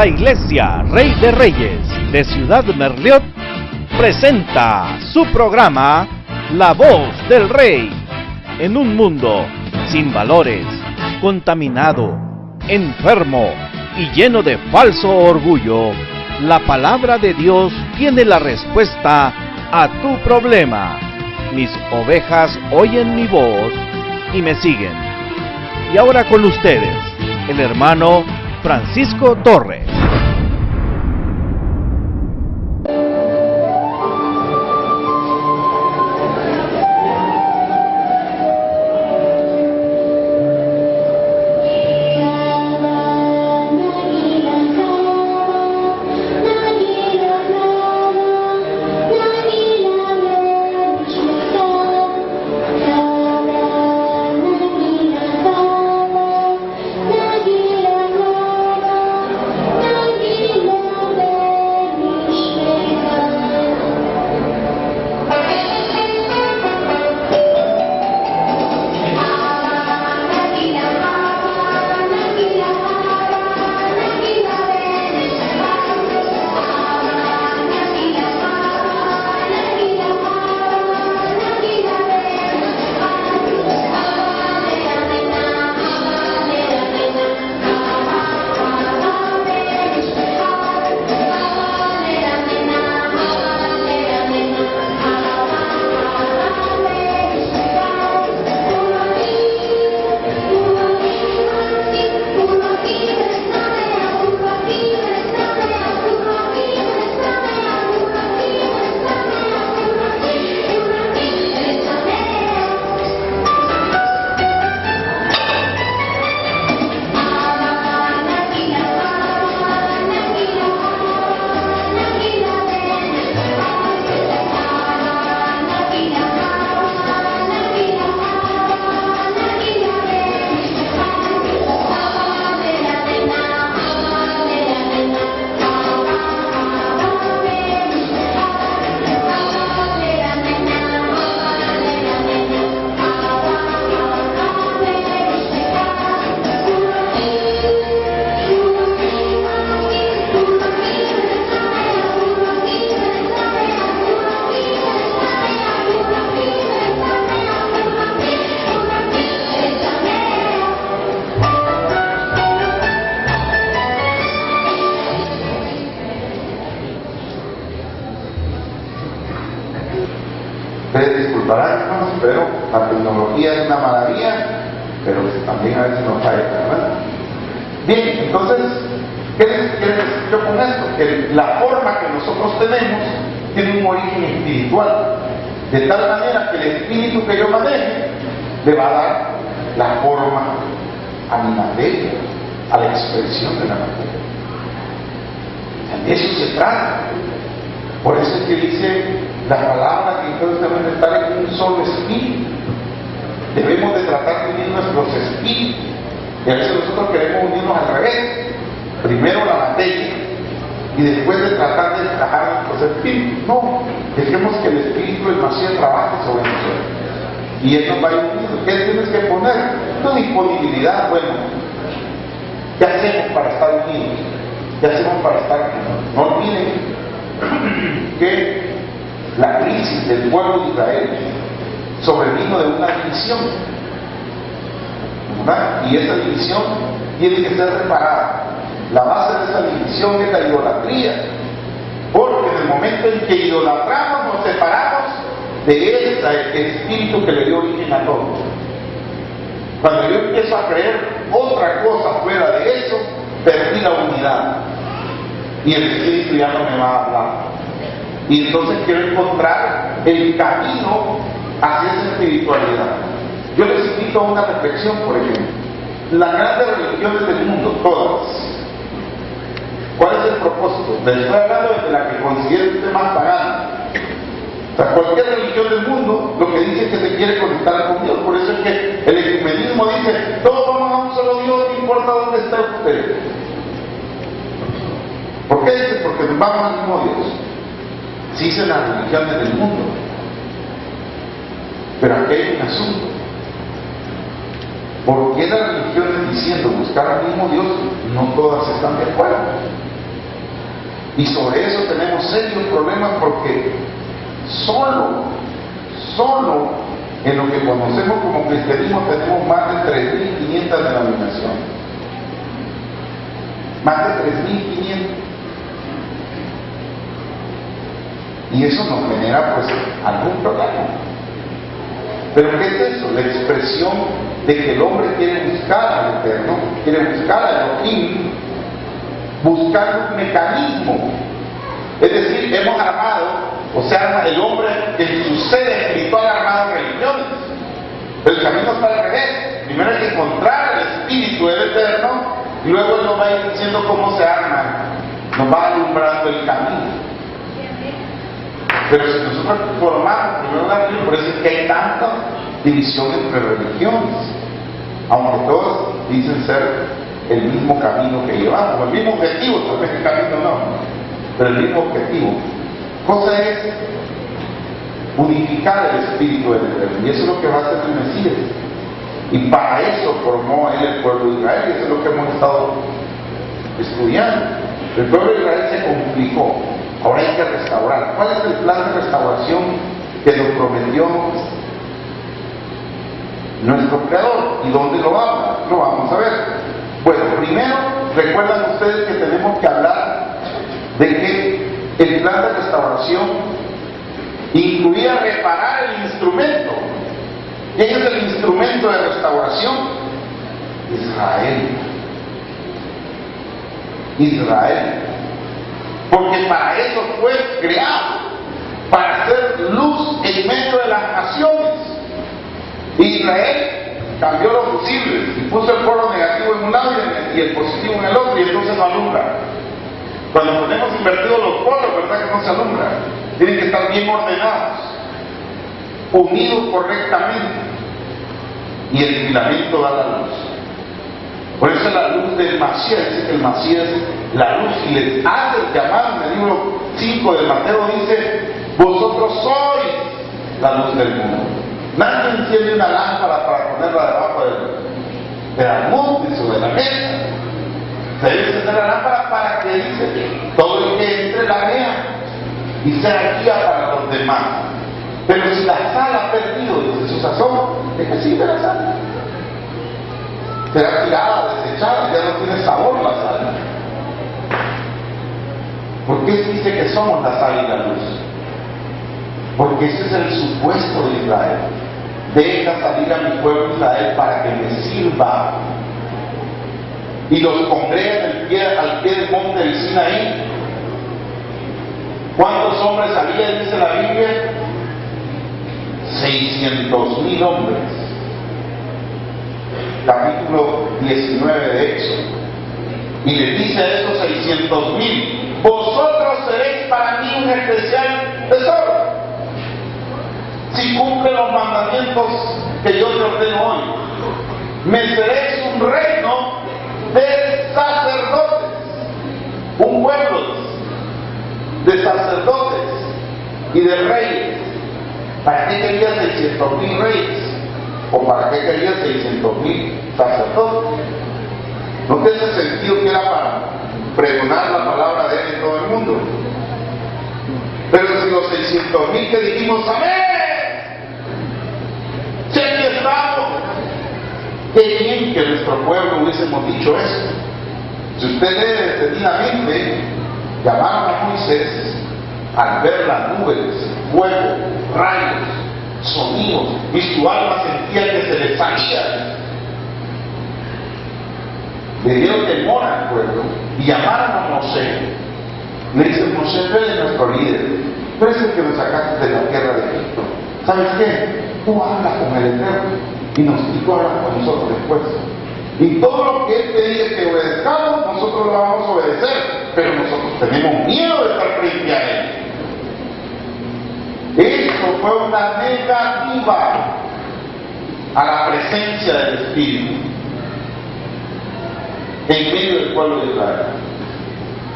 La Iglesia Rey de Reyes de Ciudad Merliot presenta su programa La Voz del Rey. En un mundo sin valores, contaminado, enfermo y lleno de falso orgullo, la palabra de Dios tiene la respuesta a tu problema. Mis ovejas oyen mi voz y me siguen. Y ahora con ustedes, el hermano Francisco Torres. Pero la tecnología es una maravilla, pero también a veces nos falla, ¿verdad? Bien, entonces, ¿qué les decir yo con esto? Que la forma que nosotros tenemos tiene un origen espiritual, de tal manera que el espíritu que yo maneje le va a dar la forma a mi materia, a la expresión de la materia. De eso se trata. Por eso es que dice la palabra que todos deben estar en un solo espíritu. Debemos de tratar de unir nuestros espíritus. Y a veces nosotros queremos unirnos al revés. Primero la materia y después de tratar de trabajar nuestros espíritus. No, dejemos que el espíritu del Mashiach trabaje sobre nosotros. Y Él nos va a unir. ¿Qué tienes que poner? Tu disponibilidad. Bueno, ¿qué hacemos para estar unidos? ¿Qué hacemos para estar unidos? No olviden que la crisis del pueblo de Israel sobrevino de una división, ¿verdad? Y esa división tiene que ser reparada. La base de esa división es la idolatría, porque en el momento en que idolatramos nos separamos de ese espíritu que le dio origen a todo. Cuando yo empiezo a creer otra cosa fuera de eso, perdí la unidad y el espíritu ya no me va a hablar. Y entonces quiero encontrar el camino hacia esa espiritualidad. Yo les invito a una reflexión, por ejemplo. Las grandes religiones del mundo, todas, ¿cuál es el propósito? Les estoy hablando de la que considere usted más pagana. O sea, cualquier religión del mundo lo que dice es que se quiere conectar con Dios. Por eso es que el ecumenismo dice, todos vamos a un solo Dios, no importa dónde esté usted. ¿Por qué dice? Porque nos vamos al mismo Dios. Sí dicen las religiones del mundo. Pero aquí hay un asunto. ¿Por qué las religiones diciendo buscar al mismo Dios no todas están de acuerdo? Y sobre eso tenemos serios problemas porque solo en lo que conocemos como cristianismo tenemos más de 3.500 denominaciones. Más de 3.500. Y eso nos genera pues algún problema. ¿Pero qué es eso? La expresión de que el hombre quiere buscar al Eterno, quiere buscar a Elohim, buscando un mecanismo. Es decir, hemos armado, o sea, el hombre en su ser espiritual ha armado religiones. Pero el camino está al revés. Primero hay que encontrar el espíritu del Eterno y luego Él nos va a ir diciendo cómo se arma, nos va alumbrando el camino. Pero si nosotros formamos primero la religión, por eso es que hay tanta división entre religiones, aunque todos dicen ser el mismo camino que llevamos, el mismo objetivo, tal vez el camino no, pero el mismo objetivo. Cosa es unificar el espíritu del Eterno, y eso es lo que va a hacer el Mesías. Y para eso formó Él el pueblo de Israel, y eso es lo que hemos estado estudiando. El pueblo de Israel se complicó. Ahora hay que restaurar. ¿Cuál es el plan de restauración que nos prometió nuestro Creador? ¿Y dónde lo habla? Lo vamos a ver. Bueno, primero, recuerdan ustedes que tenemos que hablar de que el plan de restauración incluía reparar el instrumento. ¿Quién es el instrumento de restauración? Israel. Porque para eso fue creado, para hacer luz en medio de las naciones. Israel cambió los fusibles y puso el polo negativo en un lado y el positivo en el otro, y entonces no alumbra. Cuando tenemos invertidos los polos, ¿verdad que no se alumbra? Tienen que estar bien ordenados, unidos correctamente, y el filamento da la luz. Por eso la luz del Masías, dice que el Masías es la luz, y les hace el llamado en el libro 5 de Mateo, dice: vosotros sois la luz del mundo. Nadie enciende una lámpara para ponerla debajo del almud o de la mesa. Se debe encender la lámpara para que, dice, todo el que entre la vea y sea guía para los demás. Pero si la sal ha perdido desde su sazón, ¿de qué sirve la sal? Será tirada, desechada, ya no tiene sabor la sal. ¿Por qué dice que somos la sal y la luz? Porque ese es el supuesto de Israel. Deja salir a mi pueblo Israel para que me sirva. Y los congrega al pie del monte del Sinaí. ¿Cuántos hombres salían, dice la Biblia? 600,000 hombres. Capítulo 19 de Éxodo. Y les dice a esos 600,000: vosotros seréis para mí un especial tesoro, si cumple los mandamientos que yo te ordeno hoy. Me seréis un reino de sacerdotes, un pueblo de sacerdotes y de reyes. ¿Para qué quería 600,000 reyes? ¿O para qué quería 600,000 sacerdotes? ¿No tiene sentido que era para pregonar la palabra de Él en todo el mundo? Pero si los 600,000 que dijimos amén, si aquí estamos, qué bien que nuestro pueblo hubiésemos dicho eso. Si usted lee detenidamente, llamaron a Moisés al ver las nubes, fuego, rayos, sonidos, y su alma sentía que se le salía. Le dieron temor al pueblo y llamaron a Mosé. Le dicen: Mosé, tú eres nuestro líder, tú eres el que nos sacaste de la tierra de Egipto. ¿Sabes qué? Tú hablas con el Eterno y tú hablas con nosotros después. Y todo lo que Él te dice que obedezcamos, nosotros lo vamos a obedecer, pero nosotros tenemos miedo de estar frente a Él. Esto fue una negativa a la presencia del Espíritu en medio del pueblo de Israel.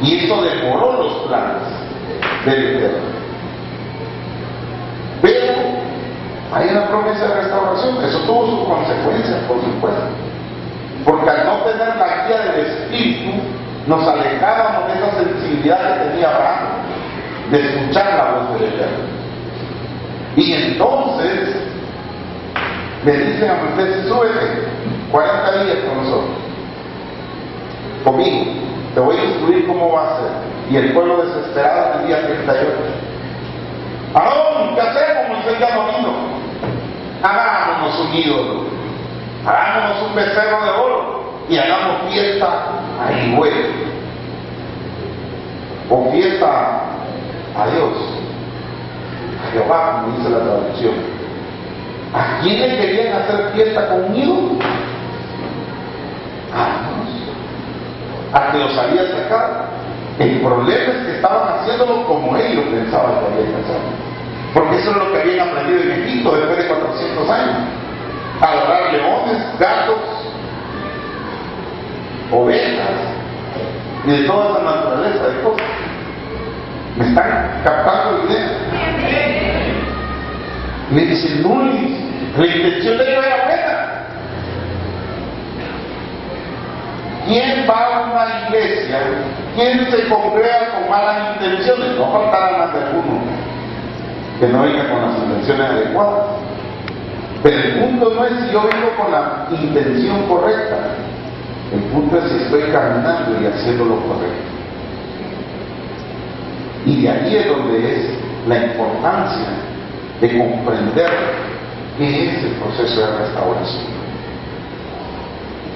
Y eso demoró los planes del Eterno. Pero hay una promesa de restauración. Eso tuvo sus consecuencias, por supuesto. Porque al no tener la guía del Espíritu, nos alejábamos de esa sensibilidad que tenía Abraham, de escuchar la voz del Eterno. Y entonces le dicen a Moisés: súbete 40 días con nosotros, conmigo, te voy a instruir cómo va a ser. Y el pueblo desesperado en el día 38: Aarón, ¿qué hacemos? Moisés ya no vino. Hagámonos un ídolo, hagámonos un becerro de oro y hagamos fiesta a Yahweh, o fiesta a Dios, a Jehová, como dice la traducción. ¿A quién le querían hacer fiesta conmigo? A Dios, a que los había sacado. El problema es que estaban haciéndolo como ellos pensaban que habían pensado, porque eso es lo que habían aprendido en Egipto después de 400 años: adorar leones, gatos, ovejas y de toda esa naturaleza de cosas. ¿Me están captando la idea? Le dicen: no, la intención de ellos era buena. ¿Quién va a una iglesia? ¿Quién se congrega con malas intenciones? No faltará más de alguno que no venga con las intenciones adecuadas. Pero el punto no es si yo vengo con la intención correcta. El punto es si estoy caminando y haciendo lo correcto. Y de ahí es donde es la importancia de comprender qué es el proceso de restauración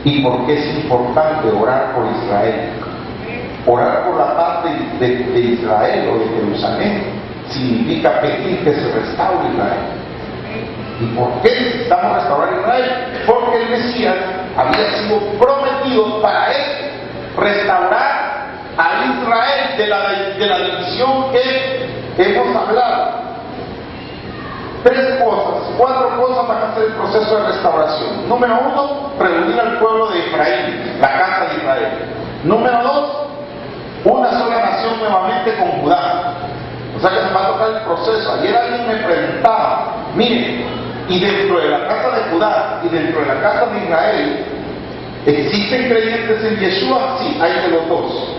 y por qué es importante orar por Israel. Orar por la parte de Israel o de Jerusalén significa pedir que se restaure Israel. ¿Y por qué necesitamos restaurar Israel? Porque el Mesías había sido prometido para él restaurar a Israel de la división que hemos hablado. 4 cosas van a hacer el proceso de restauración. Número 1, reunir al pueblo de Efraín, la casa de Israel. Número 2, una sola nación nuevamente con Judá. O sea que se va a tocar el proceso. Ayer alguien me preguntaba: miren, y dentro de la casa de Judá y dentro de la casa de Israel, ¿existen creyentes en Yeshua? Sí, hay de los dos.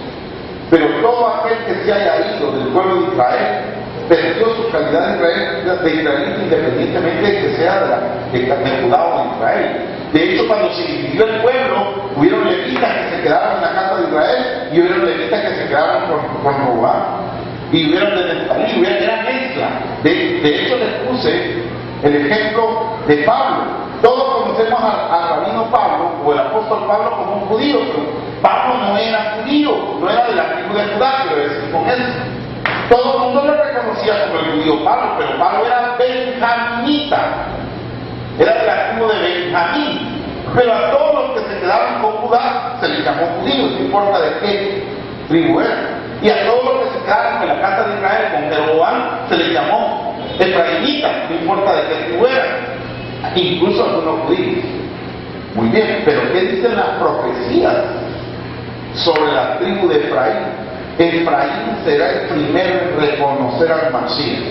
Pero todo aquel que se haya ido del pueblo de Israel perdió su calidad de israelita, independientemente de que sea de Judá o de Israel. De hecho, cuando se dividió el pueblo, hubieron levitas que se quedaron en la casa de Israel y hubieron levitas que se quedaron con Robán, y hubieron de Neftalí, era mezcla. De hecho, les puse el ejemplo de Pablo. Todos conocemos al rabino Pablo o el apóstol Pablo como un judío, pero Pablo no era judío, no era de la tribu de Judá, quiero decir con eso. Todo el mundo le reconocía como el judío Pablo, pero Pablo era benjamita, era de la tribu de Benjamín. Pero a todos los que se quedaban con Judá se les llamó judíos, no importa de qué tribu era. Y a todos los que se quedaron en la casa de Israel con Jeroboam se les llamó efraimitas, no importa de qué tribu era, incluso algunos judíos. Muy bien, pero ¿qué dicen las profecías sobre la tribu de Efraín? Efraín será el primero en reconocer al Mashiach.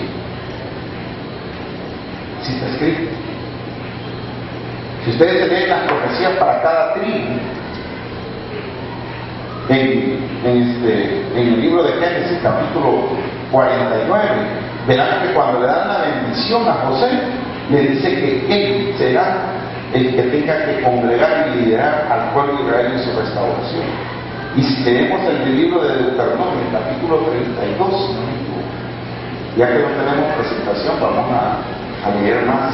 Si está escrito. Si ustedes leen las profecías para cada tribu, en el libro de Génesis, capítulo 49, verán que cuando le dan la bendición a José, le dice que él será el que tenga que congregar y liderar al pueblo de Israel en su restauración. Y si tenemos el libro de Deuteronomio, el capítulo 32, ya que no tenemos presentación, vamos a leer más.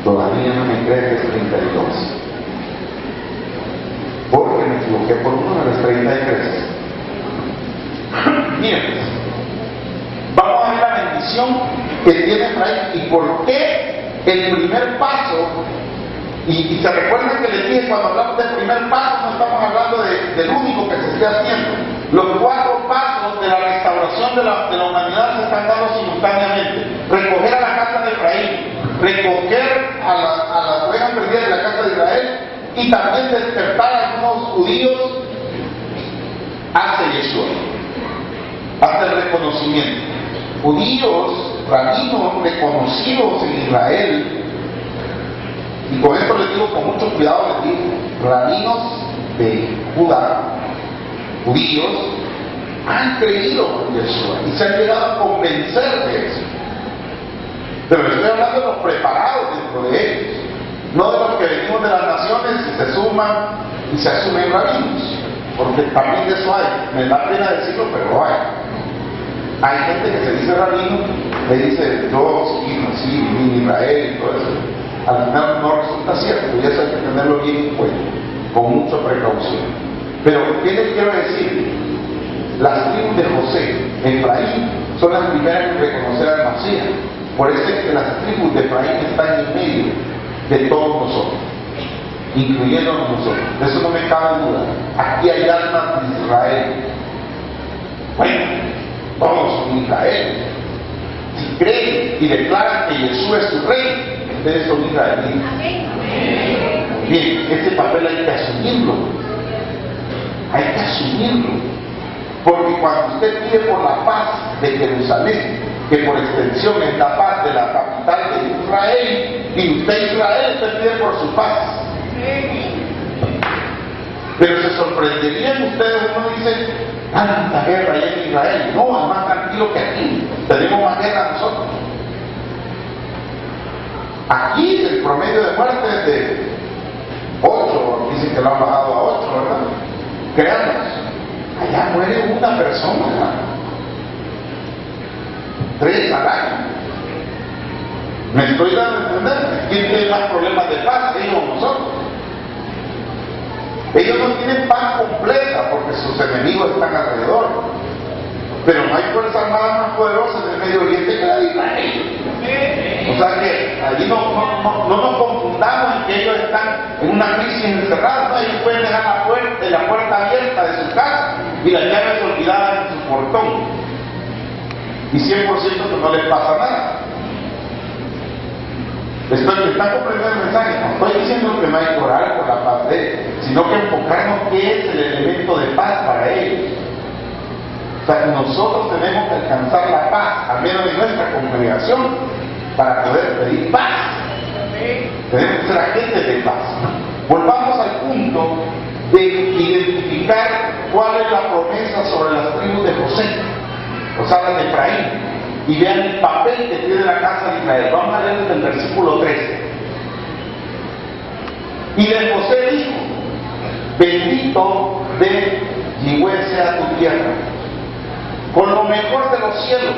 Todavía no me cree que es 32, porque me equivoqué por uno de los 33. Miren, vamos a ver la bendición que tiene Efraín y por qué el primer paso. Y se recuerdan que les dije, cuando hablamos del primer paso no estamos hablando del único que se esté haciendo. Los 4 pasos de la restauración de la humanidad se están dando simultáneamente: recoger a la casa de Efraín, recoger a las ovejas perdidas de la casa de Israel, y también despertar a algunos judíos hacia Yeshua, hasta el reconocimiento. Judíos, rabinos reconocidos en Israel, y con esto les digo con mucho cuidado, les digo, rabinos de Judá, judíos, han creído en Yeshua y se han llegado a convencer de eso. Pero estoy hablando de los preparados dentro de ellos, no de los que venimos de las naciones y se suman y se asumen rabinos, porque también de eso hay, me da pena decirlo, pero hay. Hay gente que se dice rabino, le dice yo sí, nací en Israel y todo eso. Al final no resulta cierto, y eso hay que tenerlo bien en cuenta, con mucha precaución. Pero, ¿qué les quiero decir? Las tribus de José, Efraín, son las primeras en reconocer al Masías. Por eso es que las tribus de Efraín están en medio de todos nosotros, incluyéndonos nosotros. De eso no me cabe duda. Aquí hay almas de Israel. Bueno, todos son Israel. Si creen y declaran que Jesús es su rey, ustedes son israelitas. Bien, ese papel hay que asumirlo. Hay que asumirlo. Porque cuando usted pide por la paz de Jerusalén, que por extensión es la paz de la capital de Israel, y usted pide por su paz. Pero se sorprenderían ustedes, uno dice, tanta guerra hay en Israel. No, es más tranquilo que aquí. Tenemos más guerra nosotros. Aquí el promedio de muerte es de 8, dicen que lo han bajado a 8, ¿verdad? Créanos, allá muere una persona, ¿verdad? 3 al año. ¿Me estoy dando a entender? ¿Quién tiene más problemas de paz? Ellos o nosotros. Ellos no tienen paz completa porque sus enemigos están alrededor. Pero no hay fuerza armada más poderosa en el Medio Oriente que la de Israel. O sea que allí no nos confundamos en que ellos están en una crisis encerrada. No, ellos pueden dejar la puerta abierta de su casa y las llaves olvidadas en su portón. Y 100% que no les pasa nada. ¿Están comprendiendo el mensaje? No estoy diciendo que no hay que orar por la paz de ellos, sino que enfocarnos qué es el elemento de paz para ellos. O sea, nosotros tenemos que alcanzar la paz, al menos en nuestra congregación, para poder pedir paz. Tenemos que ser agentes de paz. Volvamos al punto de identificar cuál es la promesa sobre las tribus de José, o sea, las de Efraín, y vean el papel que tiene la casa de Israel. Vamos a leer desde el versículo 13. Y de José dijo: bendito de Yahweh sea tu tierra, con lo mejor de los cielos,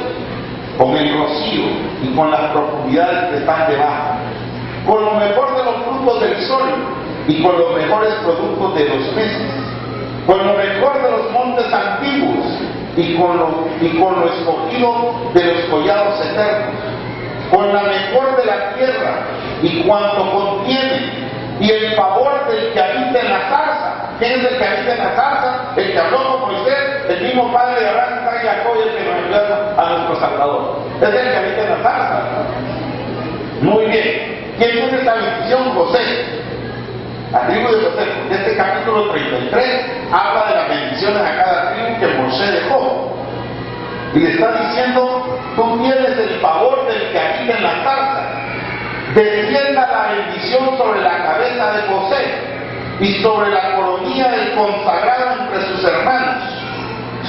con el rocío y con las profundidades que están debajo, con lo mejor de los frutos del sol y con los mejores productos de los meses, con lo mejor de los montes antiguos y con lo escogido de los collados eternos, con la mejor de la tierra y cuanto contiene, y el favor del que habita en la zarza. ¿Quién es el que habita en la zarza? El que habló con Moisés, el mismo padre de Abraham, Isaac y Jacob, el que nos envió a nuestro Salvador. Es el que habita en la zarza. Muy bien. ¿Quién tiene esta bendición? José. La tribu de José. Este capítulo 33 habla de las bendiciones a cada tribu que José dejó. Y le está diciendo: tú tienes el favor del que habita en la zarza. Descienda la bendición sobre la cabeza de José y sobre la coronilla del consagrado entre sus hermanos.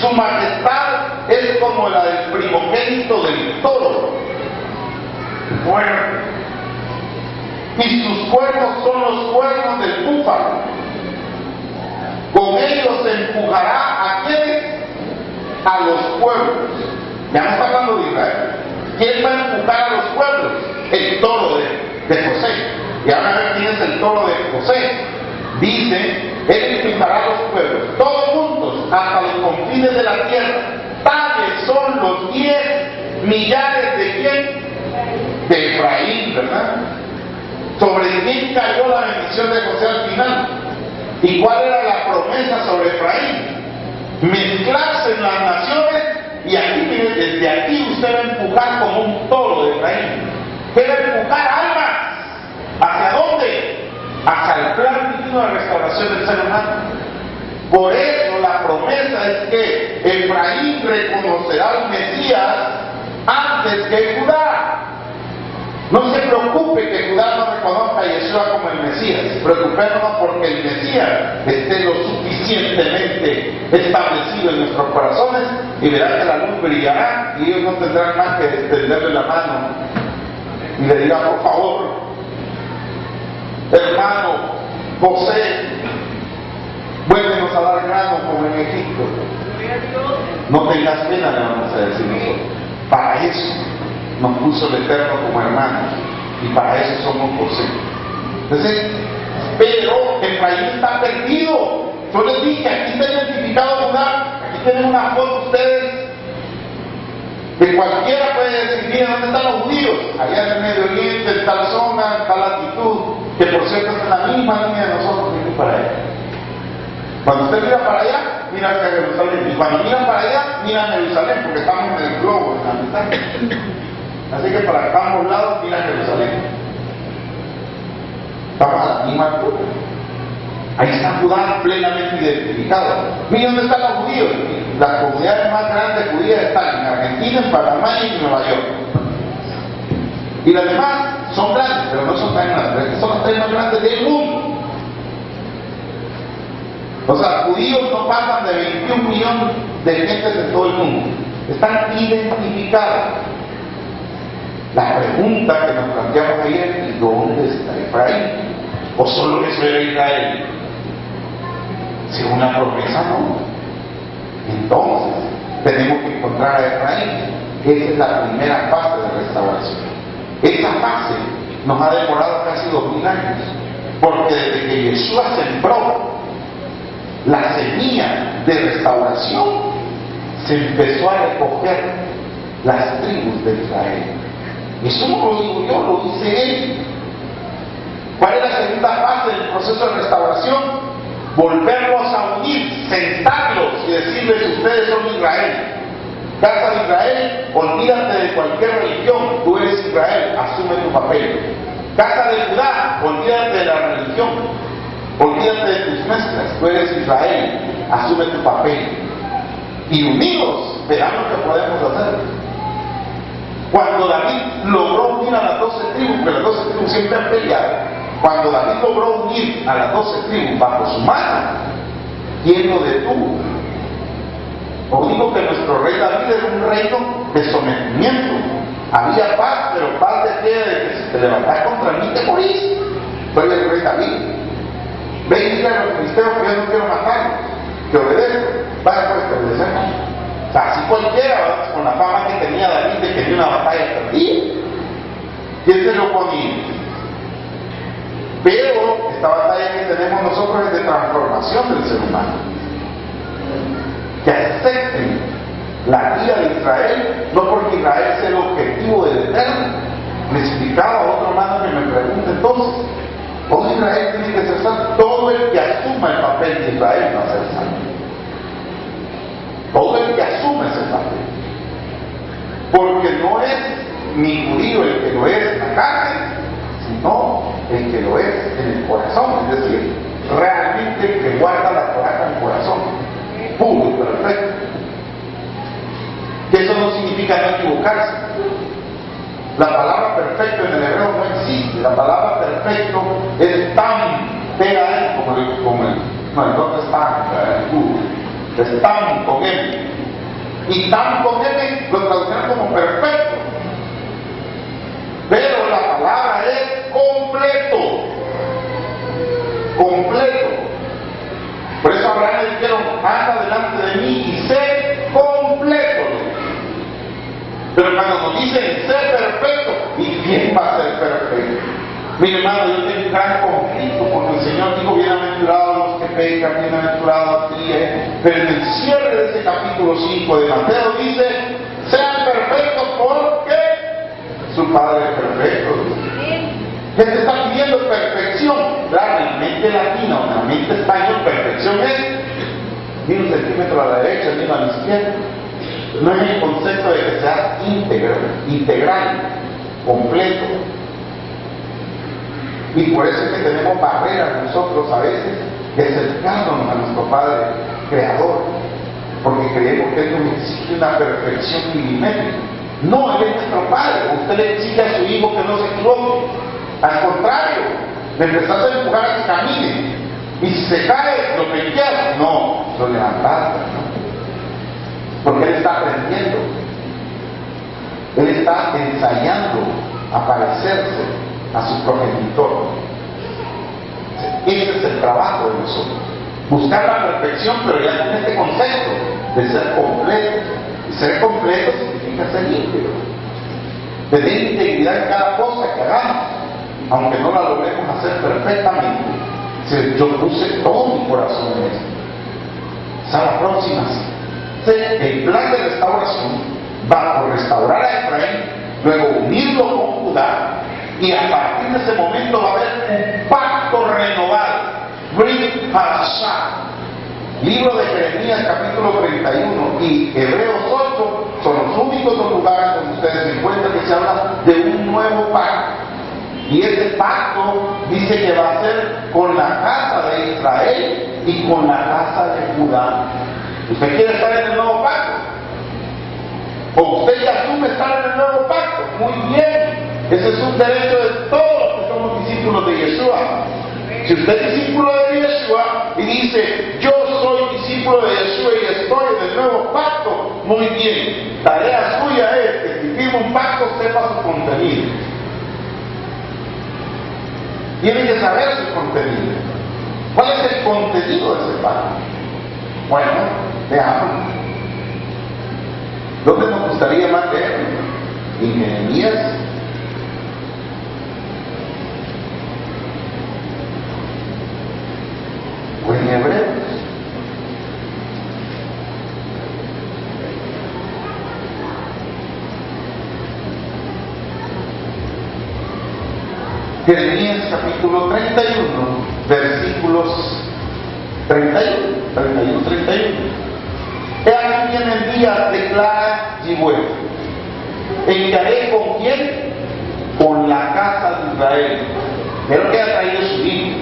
Su majestad es como la del primogénito del toro. Bueno, y sus cuernos son los cuernos del búfalo. Con ellos se empujará a quiénes? A los pueblos. Ya no está hablando de Israel. ¿Quién va a empujar a los pueblos? El toro de José. Y ahora a ver quién es el toro de José. Dice: él empujará a los pueblos, todos juntos, hasta los confines de la tierra. Tales son los 10 millares de quién? De Efraín, ¿verdad? ¿Sobre quién cayó la bendición de José al final? ¿Y cuál era la promesa sobre Efraín? Mezclarse en las naciones, y aquí, miren, desde aquí usted va a empujar como un toro de Efraín. ¿Qué va a empujar almas? ¿Hacia dónde? Hacia el plan divino de restauración del ser humano. Por eso la promesa es que Efraín reconocerá al Mesías antes que Judá. No se preocupe que Judá no reconozca a Yeshua como el Mesías. Preocupémonos porque el Mesías esté lo suficientemente establecido en nuestros corazones y verá que la luz brillará y ellos no tendrán más que extenderle la mano y le dirá: por favor, hermano José, vuélvenos a dar grano como en Egipto. No tengas pena, le vamos a decir nosotros. Para eso nos puso el Eterno como hermanos y para eso somos José. Entonces, pero Efraín está perdido. Yo les dije, aquí está identificado Judá. Aquí tienen una foto ustedes que cualquiera puede decir: miren, ¿dónde están los judíos? Allá en el Medio Oriente, en tal zona, en tal latitud, que por cierto está en la misma línea de nosotros que para allá. Cuando usted mira para allá, mira hacia Jerusalén. Y cuando miran para allá, miran Jerusalén, porque estamos en el globo, en la mitad. Así que para ambos lados, mira Jerusalén. Estamos a la misma altura. Ahí está Judá plenamente identificado. Miren dónde están los judíos. Las comunidades más grandes judías están en Argentina, en Panamá y en Nueva York. Y las demás son grandes, pero no son tan grandes. Son las tres más grandes del mundo. O sea, judíos no pasan de 21 millones de gentes de todo el mundo. Están identificados. La pregunta que nos planteamos ayer es: ¿dónde está Efraín? ¿O solo eso era Israel? Según la promesa, no. Entonces, tenemos que encontrar a Efraín. Esa es la primera fase de restauración. Esa fase nos ha demorado casi 2000 años. Porque desde que Yeshua sembró la semilla de restauración, se empezó a recoger las tribus de Israel. Eso no lo digo yo, lo dice él. ¿Cuál es la segunda fase del proceso de restauración? Volverlos a unir, sentarlos y decirles: ustedes son Israel. Casa de Israel, olvídate de cualquier religión, tú eres Israel, asume tu papel. Casa de Judá, olvídate de la religión, olvídate de tus mezclas, tú eres Israel, asume tu papel. Y unidos, verán lo que podemos hacer. Cuando David logró unir a las 12 tribus, porque las 12 tribus siempre han peleado, cuando David logró unir a las 12 tribus bajo su mano, ¿quién lo detuvo? Os digo que nuestro rey David era un reino de sometimiento. Había paz, pero paz de qué? De que si te levantas contra mí te morís. Fue el rey David. Ve y dile a los filisteos que yo no quiero matarlos, que obedezcan. Vaya pues, que obedecemos. O sea, así cualquiera, ¿verdad? Con la fama que tenía David de que tenía una batalla perdida. ¿Quién se lo ponía? Pero esta batalla que tenemos nosotros es de transformación del ser humano. Que acepten la guía de Israel, no porque Israel sea el objetivo del Eterno. Me explicaba otro hermano que me pregunta: entonces, todo Israel tiene que ser salvo. Todo el que asuma el papel de Israel va a ser salvo. Todo el que asume ese papel. Porque no es ni judío el que lo es en la carne, sino el que lo es en el corazón. Es decir, realmente el que guarda la Torá en el corazón. Puro y perfecto. Que eso no significa no equivocarse. La palabra perfecto en el hebreo no existe. La palabra perfecto es tan, pega como el otro es tan, es tan con M. Y tan con M lo traducen como perfecto. Pero la palabra es completo. Completo. Por eso Abraham le dijeron: anda delante de mí y sé completo. Pero cuando nos dicen sé perfecto, ¿y quién va a ser perfecto? Mire, hermano, yo tengo un gran conflicto porque el Señor dijo: bienaventurados los que pecan, bienaventurados a ti. Pero en el cierre de ese capítulo 5 de Mateo dice: sean perfectos porque su Padre es perfecto. ¿Qué te está pidiendo perfección? Claro, en mente latina o en la mente española, perfección es ni un centímetro a la derecha ni a la izquierda. No es el concepto de que sea integral, completo. Y por eso es que tenemos barreras nosotros a veces de acercarnos a nuestro Padre Creador, porque creemos que Él nos exige una perfección milimétrica. No, Él es nuestro Padre. Usted le exige a su hijo que no se equivoque. Al contrario, le empezás a empujar a que camine. Y si se cae, lo pequeas. No, lo levantaste, ¿no? Porque Él está aprendiendo. Él está ensayando a parecerse a su progenitor. Ese es el trabajo de nosotros. Buscar la perfección, pero ya con este concepto de ser completo. Y ser completo significa ser limpio. Tener integridad en cada cosa que hagamos, aunque no la logremos hacer perfectamente. Yo puse todo mi corazón en esto. A la próxima, el plan de restauración va por restaurar a Efraín, luego unirlo con Judá, y a partir de ese momento va a haber un pacto renovado. Brit Hadashah. Libro de Jeremías capítulo 31 y Hebreos 8 son los únicos dos lugares donde ustedes encuentran que se habla de un nuevo pacto. Y ese pacto dice que va a ser con la casa de Israel y con la casa de Judá. ¿Usted quiere estar en el nuevo pacto? ¿O usted ya asume estar en el nuevo pacto? Muy bien. Ese es un derecho de todos los que somos discípulos de Yeshua. Si usted es discípulo de Yeshua y dice, yo soy discípulo de Yeshua y estoy en el nuevo pacto, muy bien. Tarea suya es que si firma un pacto, sepa su contenido. Tiene que saber su contenido. ¿Cuál es el contenido de ese pacto? Bueno, veamos. ¿Dónde nos gustaría más leer? En Jeremías. O en Hebreos. Jeremías capítulo 31, versículos 31. He aquí viene el día, declara Yahweh, en que haré con quién, con la casa de Israel. Pero que ha traído su hijo.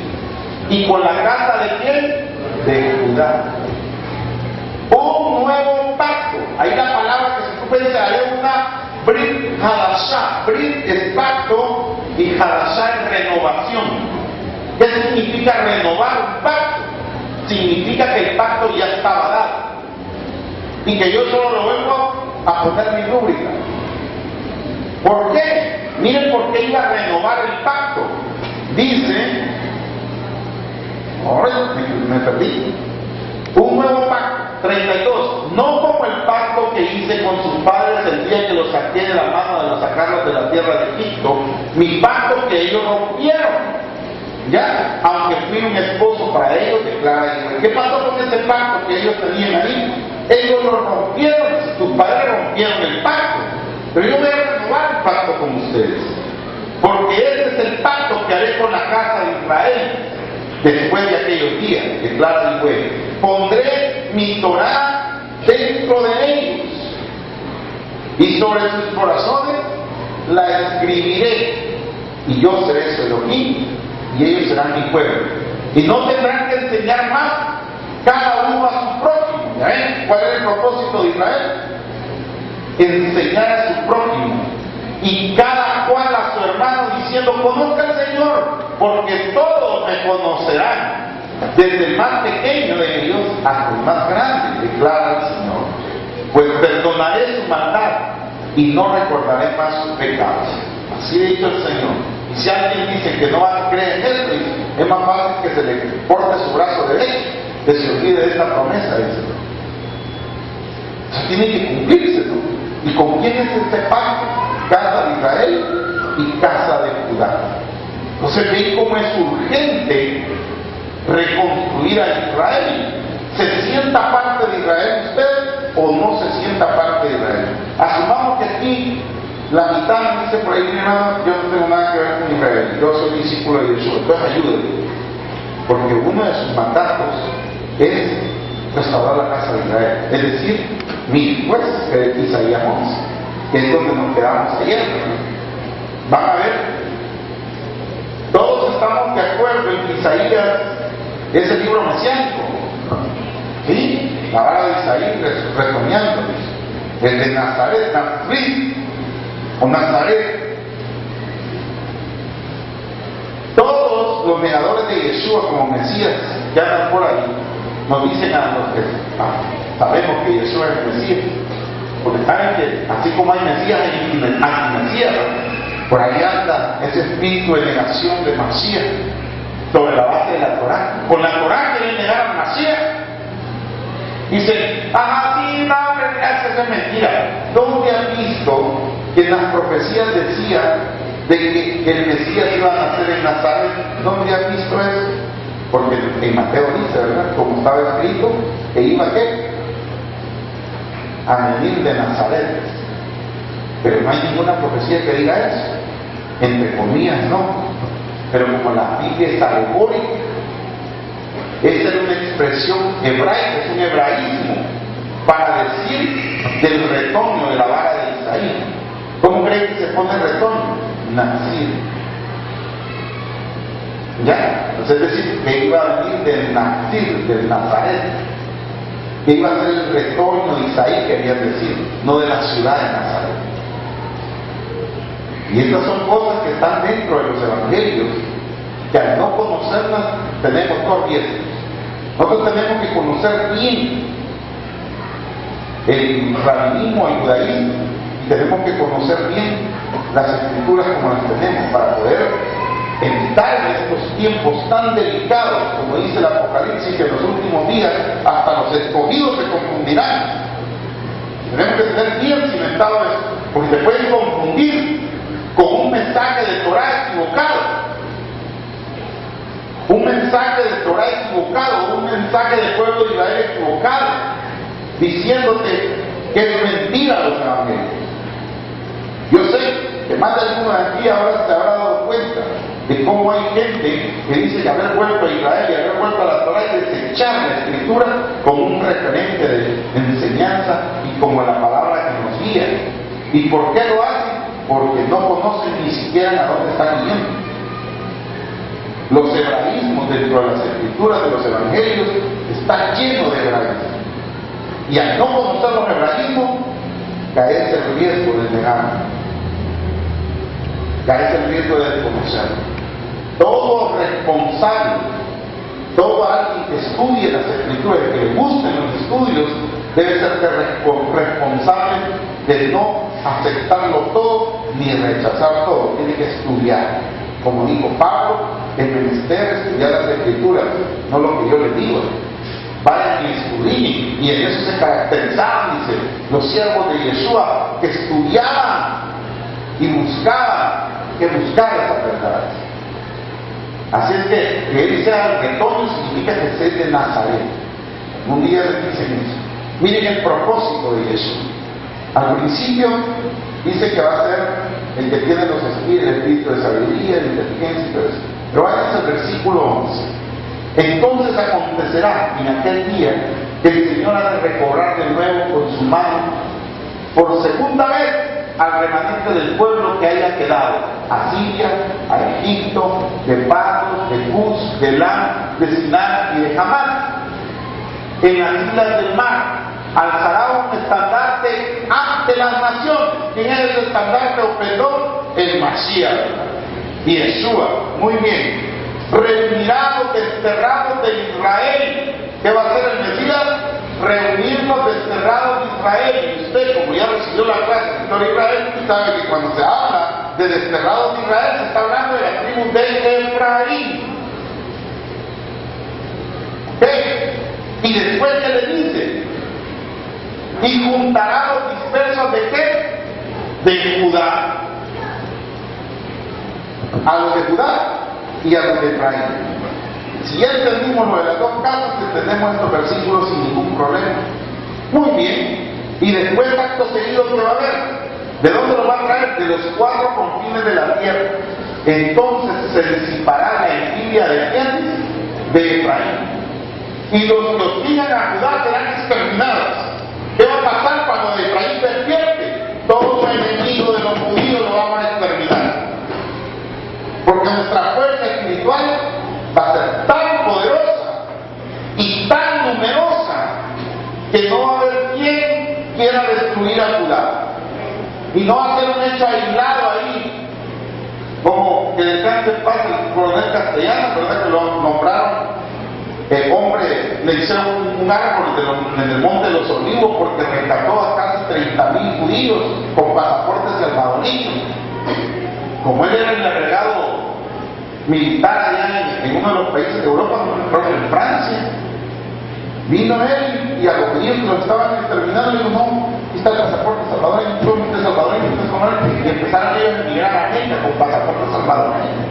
¿Y con la casa de quién? De Judá. Un nuevo pacto. Ahí la palabra que se ocupa dice, haré una Brit Hadashah. Brit es pacto y Hadashah es renovación. ¿Qué significa renovar un pacto? Significa que el pacto ya estaba dado y que yo solo lo vengo a poner mi rúbrica. ¿Por qué? Miren por qué iba a renovar el pacto. Dice, ahora me perdí. Un nuevo pacto, 32. No como el pacto que hice con sus padres el día que los saqué de la mano de los sacarlos de la tierra de Egipto, mi pacto que ellos rompieron. Ya, aunque fui un esposo para ellos, declara Israel. ¿Qué pasó con ese pacto que ellos tenían ahí? Ellos lo rompieron, sus padres rompieron el pacto. Pero yo voy a renovar el pacto con ustedes. Porque ese es el pacto que haré con la casa de Israel después de aquellos días, declara Yahweh. Pondré mi Torah dentro de ellos y sobre sus corazones la escribiré, y yo seré su Elohim y ellos serán mi pueblo. Y no tendrán que enseñar más cada uno a su prójimo. ¿Ya ven cuál es el propósito de Israel? Enseñar a su prójimo, y cada cual a su hermano, diciendo, conozca al Señor, porque todos me conocerán, desde el más pequeño de ellos hasta el más grande, declara el Señor. Pues perdonaré su maldad y no recordaré más sus pecados. Así ha dicho el Señor. Y si alguien dice que no va a creer en esto, es más fácil que se le corte su brazo derecho, que se olvide de esta promesa, dice. Eso tiene que cumplirse, ¿no? ¿Y con quién es este pacto? Casa de Israel y casa de Judá. Entonces veis cómo es urgente reconstruir a Israel. ¿Se sienta parte de Israel usted o no se sienta parte de Israel? Asumamos que aquí la mitad me dice por ahí, hermano, yo no tengo nada que ver con Israel, yo soy discípulo de Yeshua. Entonces ayúdenme, porque uno de sus mandatos es restaurar la casa de Israel. Es decir, mire, pues, Isaías 11, que es donde nos quedamos ayer. Van a ver, todos estamos de acuerdo en que Isaías es el libro mesiánico. ¿Sí? La vara de Isaías retoñando. El de Nazaret, o Nazaret. Todos los negadores de Yeshua como Mesías que andan por ahí nos dicen a los que sabemos que Yeshua es el Mesías, porque saben que así como hay Mesías hay anti-Mesías, por ahí anda ese espíritu de negación de Mashiach sobre la base de la Torah. Con la Torah quieren negar a Mashiach. Dicen, sí, no, eso es mentira. ¿Dónde han visto que en las profecías decía de que el Mesías iba a nacer en Nazaret? ¿Dónde han visto eso? Porque en Mateo dice, ¿verdad? Como estaba escrito, que iba a venir de Nazaret. Pero no hay ninguna profecía que diga eso. Entre comillas, no. Pero como la Biblia es alegórica, esa es una expresión hebraica, es un hebraísmo para decir del retoño de la vara de Isaí. ¿Cómo creen que se pone el retoño? Nacir. ¿Ya? Entonces, es decir, que iba a venir del Nacir, del Nazaret, que iba a ser el retoño de Isaí, quería decir, no de la ciudad de Nazaret. Y estas son cosas que están dentro de los evangelios, que al no conocerlas tenemos dos riesgos. Nosotros tenemos que conocer bien el rabinismo, el judaísmo, y tenemos que conocer bien las escrituras como las tenemos para poder evitar en estos tiempos tan delicados, como dice el Apocalipsis, que en los últimos días hasta los escogidos se confundirán. Tenemos que tener bien cimentado eso, porque te pueden confundir con un mensaje de Torah equivocado. Un mensaje de Torah equivocado, un mensaje del pueblo de Israel equivocado, diciéndote que es mentira los evangelios. Yo sé que más de alguno de aquí ahora se habrá dado cuenta de cómo hay gente que dice que haber vuelto a Israel y haber vuelto a la Torah y desechar la Escritura como un referente de enseñanza y como la palabra que nos guía. ¿Y por qué lo hacen? Porque no conocen ni siquiera a dónde están yendo. Los hebraísmos dentro de las escrituras de los evangelios están llenos de hebraísmos. Y al no conocer los hebraísmos, caes el riesgo de negarlo. Caes el riesgo de desconocerlo. Todo responsable, todo alguien que estudie las escrituras, que le gusten los estudios, debe ser responsable de no aceptarlo todo ni rechazar todo. Tiene que estudiar. Como dijo Pablo, es menester estudiar las escrituras, no lo que yo les digo. Vayan y estudien, y en eso se caracterizaban, dice, los siervos de Yeshua, que estudiaban y buscaban, que buscar esas verdades. Así es que él sea el retoño significa que sea de Nazaret. Un día les dicen eso. Miren el propósito de Yeshua. Al principio dice que va a ser el que tiene los espíritus, el espíritu de sabiduría, de inteligencia y todo eso. Pero vayamos al versículo 11. Entonces acontecerá en aquel día que el Señor ha de recobrar de nuevo con su mano por segunda vez al remanente del pueblo que haya quedado, a Siria, a Egipto, de Paros, de Cus, de Elam, de Sinar y de Hamán. En las islas del mar alzará un estandarte ante las naciones. ¿Quién es el estandarte o perdón? El Mashiach, Yeshua. Muy bien. Reunirá los desterrados de Israel. ¿Qué va a hacer el Mesías? Reunir los desterrados de Israel. Y usted, como ya recibió la clase de historia de Israel, sabe que cuando se habla de desterrados de Israel, se está hablando de la tribu de Efraín. ¿Qué? Y después, ¿qué le dice? Y juntará a los dispersos de qué? De Judá. A los de Judá y a los de Efraín. Si ya entendimos lo de las dos casas, entendemos estos versículos sin ningún problema. Muy bien. Y después, acto seguido, ¿qué va a haber? ¿De dónde lo va a traer? De los cuatro confines de la tierra. Entonces se disipará la envidia de quién? De Efraín. Y los que hostigan a Judá serán exterminados. ¿Qué va a pasar cuando de Efraín despierte? Todo enemigo de los judíos lo vamos a exterminar. Porque nuestra fuerza espiritual va a ser tan poderosa y tan numerosa que no va a haber quien quiera destruir a Judá. Y no va a ser un hecho aislado ahí, como que descanse en paz el coronel Castellano, ¿verdad? Que lo nombraron hombre, le hicieron un árbol en el Monte de los Olivos porque rescató a casi 30,000 judíos con pasaportes salvadoreños. Como él era el agregado militar allá en uno de los países de Europa, creo que en Francia, vino él y a los judíos que lo estaban exterminando le dijo: no, aquí está el pasaporte salvadoreño, solamente salvadoreño, y empezaron ellos a emigrar a América con pasaporte salvadoreño.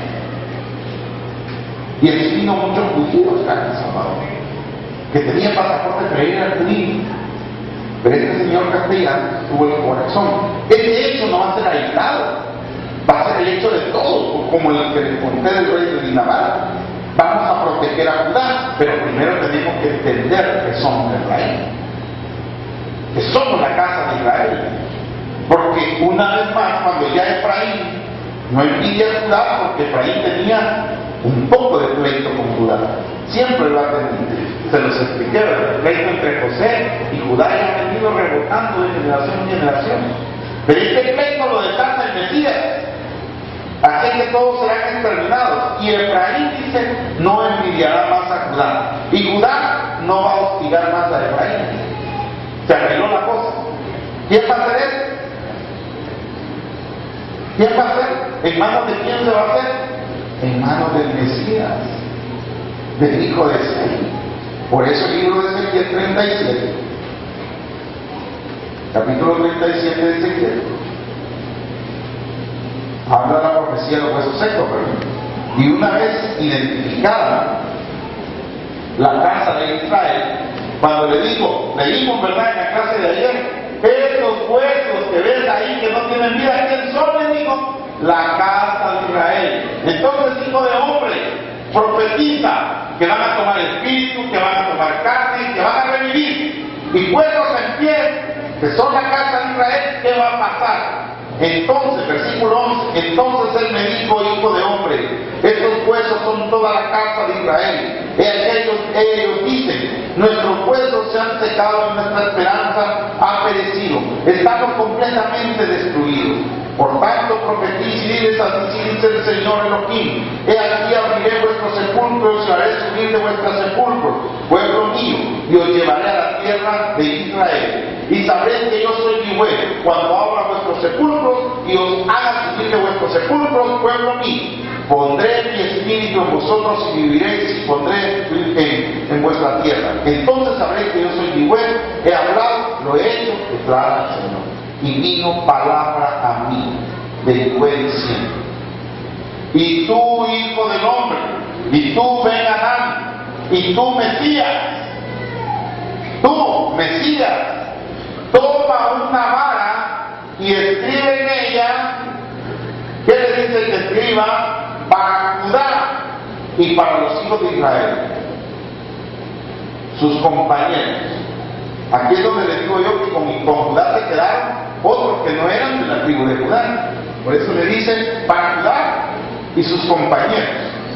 Y aquí vino muchos judíos acá en Salvador, que tenían pasaporte, pero él era judío. Pero este señor Castellano tuvo el corazón. Este hecho no va a ser aislado, va a ser el hecho de todos, como el que le conté del rey de Dinamarca. Vamos a proteger a Judá, pero primero tenemos que entender que somos de Israel, que somos la casa de Israel. Porque una vez más, cuando ya Efraín no envidia a Judá, porque Efraín tenía un poco de pleito con Judá, siempre lo ha tenido. Se los expliqué, el pleito entre José y Judá ya ha venido rebotando de generación en generación. Pero este pleito lo desata el Mesías, así que todos serán exterminados. Y Efraín dice: no envidiará más a Judá, y Judá no va a hostigar más a Efraín. Se arregló la cosa. ¿Quién va a hacer esto? ¿Quién va a hacer? ¿En manos de quién se va a hacer? En manos del Mesías, del hijo de Isaí. Por eso el libro de Ezequiel 37, capítulo 37 de Ezequiel, habla la profecía de los huesos secos, y una vez identificada la casa de Israel, cuando leímos, ¿verdad?, en la clase de ayer, estos huesos que ves ahí que no tienen vida, ¿quién son? Le digo: la casa de Israel. Entonces, hijo de hombre, profetiza que van a tomar espíritu, que van a tomar carne, que van a revivir, y huesos en pie, que son la casa de Israel. ¿Qué va a pasar? Entonces, versículo 11, entonces él me dijo: hijo de hombre, estos huesos son toda la casa de Israel. Ellos dicen: nuestros huesos se han secado y nuestra esperanza ha perecido, estamos completamente destruidos. Por tanto, profetiza y diles: así dice el Señor Elohim: he aquí abriré vuestros sepulcros y haré subir de vuestros sepulcros, pueblo mío, y os llevaré a la tierra de Israel. Y sabréis que yo soy Yahweh, cuando abra vuestros sepulcros y os haga subir de vuestros sepulcros, pueblo mío. Pondré mi espíritu en vosotros y viviréis, y pondré en vuestra tierra. Entonces sabréis que yo soy Yahweh, he hablado, lo he hecho, declara el Señor. Y vino palabra a mí de Yahweh diciendo: y tú, hijo del hombre, y tú, Ben Adán, y tú, Mesías, toma una vara y escribe en ella. ¿Qué le dice que escriba? Para Judá y para los hijos de Israel, sus compañeros. Aquí es donde les digo yo que con Judá se quedaron otros que no eran de la tribu de Judá. Por eso le dicen: para Judá y sus compañeros.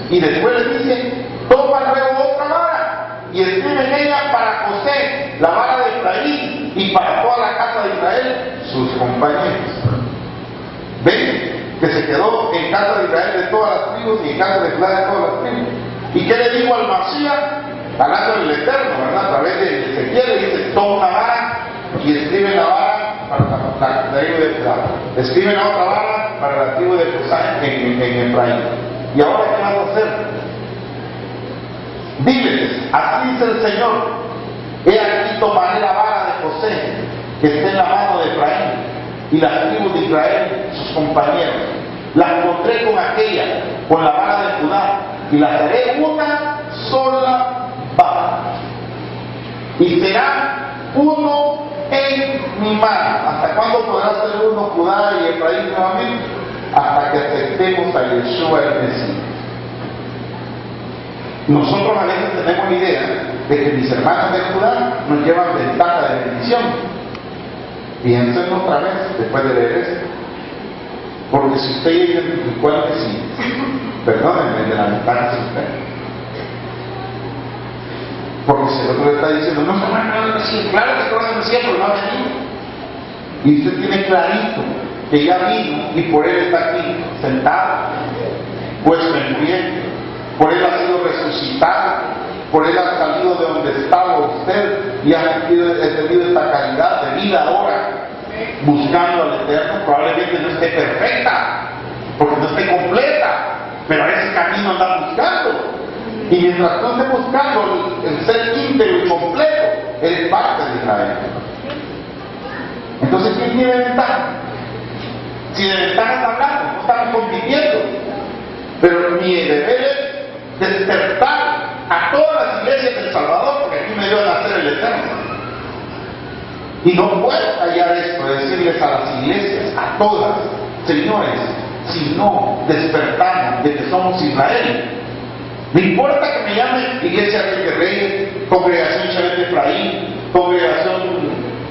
Y después le dice: toma luego otra vara y escribe en ella para José, la vara de Efraín, y para toda la casa de Israel, sus compañeros. ¿Ven? Que se quedó en casa de Israel de todas las tribus y en casa de Judá de todas las tribus. ¿Y qué le dijo al Masías? Hablando del Eterno, ¿verdad? A través de Ezequiel le dice: toma una vara y escribe la vara para la tribu de Judá. Escribe la otra vara para la tribu de Judá en Efraín. ¿Y ahora qué vas a hacer? Diles: así dice el Señor: he aquí tomaré la vara de José que está en la mano de Efraín y las tribus de Israel, sus compañeros, las pondré con aquella, con la vara de Judá, y las haré una sola vara, y será uno en mi mano. ¿Hasta cuándo podrá ser uno Judá y Efraín nuevamente? Hasta que aceptemos a Yeshua el Mesías. Nosotros a veces tenemos la idea de que mis hermanos de Judá nos llevan ventaja de bendición. Piensen otra vez después de leer esto, porque si usted identificó al Mesías, perdónenme de la ventaja sin usted, porque si el otro le está diciendo: no, claro que conoce el Mesías, pero no ha venido, y usted tiene clarito que ya vino y por Él está aquí sentado, puesto en pie, por Él ha sido resucitado, por Él ha salido de donde estaba usted y ha tenido esta calidad de vida ahora, buscando al Eterno. Probablemente no esté perfecta, porque no esté completa, pero a ese camino anda buscando. Y mientras tú estés buscando el ser íntegro y completo, eres parte de Israel. Entonces, ¿quién tiene ventaja? Si de ventaja está hablando, no estamos compitiendo. Pero mi deber es despertar a todas las iglesias del Salvador, porque aquí me dio a nacer el Eterno. Y no puedo callar esto, de decirles a las iglesias, a todas, señores, si no despertamos de que somos Israel, no importa que me llamen Iglesia de Reyes, Congregación Shabbat de Efraín, Congregación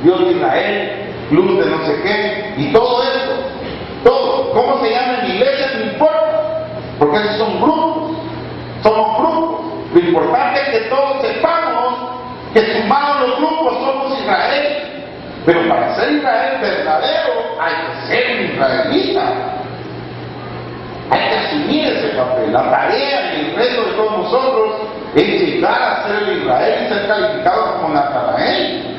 Dios de Israel, Luz de no sé qué, y todo esto, todo, ¿cómo se llama en iglesia? No importa, porque esos son grupos, somos grupos. Lo importante es que todos sepamos que sumados los grupos somos Israel, pero para ser Israel verdadero hay que ser un israelita. Hay que asumir ese papel. La tarea y el reto de todos nosotros es llegar a ser el Israel y ser calificado como Natanael,